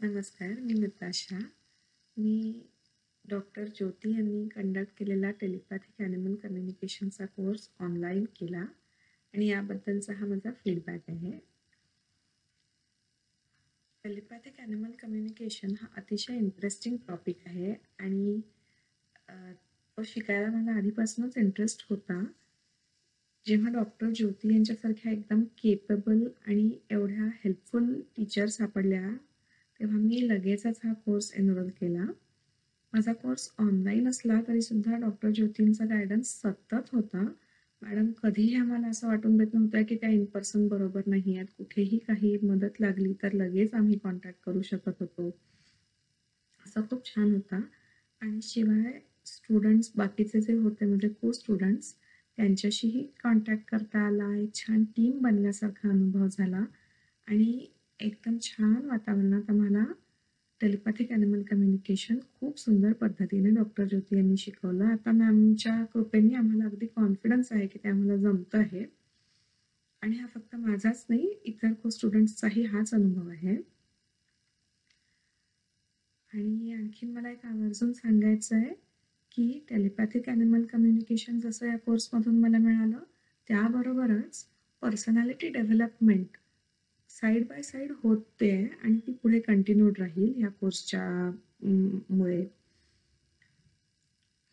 नमस्कार, मी नताशा. मी डॉक्टर ज्योती यांनी कंडक्ट केलेला टेलिपॅथिक ॲनिमल कम्युनिकेशनचा कोर्स ऑनलाईन केला आणि याबद्दलचा हा माझा फीडबॅक आहे. टेलिपॅथिक ॲनिमल कम्युनिकेशन हा अतिशय इंटरेस्टिंग टॉपिक आहे आणि तो शिकायला मला आधीपासूनच इंटरेस्ट होता. जेव्हा डॉक्टर ज्योती यांच्यासारख्या एकदम केपेबल आणि एवढ्या हेल्पफुल टीचर सापडल्या, तेव्हा मी लगेचच हा कोर्स एनरोल केला. माझा कोर्स ऑनलाईन असला तरीसुद्धा डॉक्टर ज्योतींचा गायडन्स सतत होता. मॅडम कधीही आम्हाला असं वाटून देत नव्हत्या की त्या इन पर्सन बरोबर नाही आहेत. कुठेही काही मदत लागली तर लगेच आम्ही कॉन्टॅक्ट करू शकत होतो. असं खूप छान होता आणि शिवाय स्टुडंट्स बाकीचे जे होते म्हणजे को स्टुडंट्स त्यांच्याशीही कॉन्टॅक्ट करता आला. एक छान टीम बनल्यासारखा अनुभव झाला आणि एकदम छान वातावरणात आम्हाला टेलिपॅथिक ॲनिमल कम्युनिकेशन खूप सुंदर पद्धतीने डॉक्टर ज्योती यांनी शिकवलं. आता मॅमच्या कृपेने आम्हाला अगदी कॉन्फिडन्स आहे की ते आम्हाला जमतं आहे आणि हा फक्त माझाच नाही, इतर को स्टुडंट्सचाही हाच अनुभव आहे. आणि आणखीन मला एक आवर्जून सांगायचं आहे की टेलिपॅथिक ॲनिमल कम्युनिकेशन जसं या कोर्समधून मला मिळालं, त्याबरोबरच personality development side by side होते आणि ती पुढे कंटिन्यूड राहील या कोर्सच्या मुळे.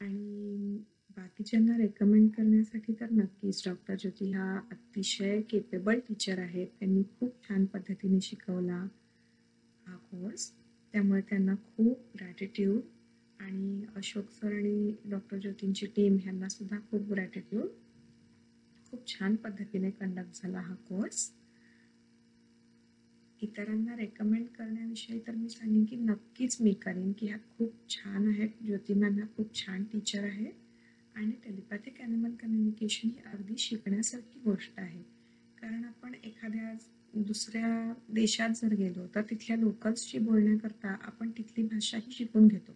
आणि बाकीच्यांना रेकमेंड करण्यासाठी तर नक्कीच डॉक्टर ज्योती हा अतिशय केपेबल टीचर आहेत. त्यांनी खूप छान पद्धतीने शिकवला हा कोर्स. त्यामुळे त्यांना खूप ग्रॅटिट्यूड आणि अशोक सर आणि डॉक्टर ज्योतींची टीम ह्यांना सुद्धा खूप ग्रॅटिट्यूड. खूप छान पद्धतीने कंडक्ट झाला हा कोर्स. इतरांना रेकमेंड करण्याविषयी तर मी सांगेन की नक्कीच मी करेन की ह्या खूप छान आहेत. ज्योती मॅम ह्या खूप छान टीचर आहेत आणि टेलिपॅथिक ॲनिमल कम्युनिकेशन ही अगदी शिकण्यासारखी गोष्ट आहे. कारण आपण एखाद्या दुसऱ्या देशात जर गेलो तर तिथल्या लोकल्सशी बोलण्याकरता आपण तिथली भाषाही शिकून घेतो.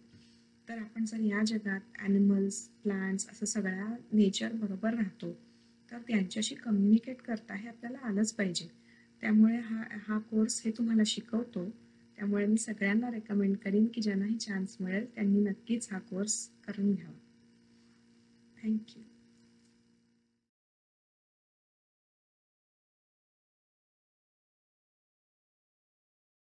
तर आपण जर या जगात ॲनिमल्स, प्लांट्स असं सगळ्या नेचर बरोबर राहतो तर त्यांच्याशी कम्युनिकेट करता हे आपल्याला आलंच पाहिजे. त्यामुळे हा कोर्स हे तुम्हाला शिकवतो. त्यामुळे मी सगळ्यांना रेकमेंड करीन की ज्यांनाही चान्स मिळेल त्यांनी नक्कीच हा कोर्स करून घ्यावा. थँक्यू.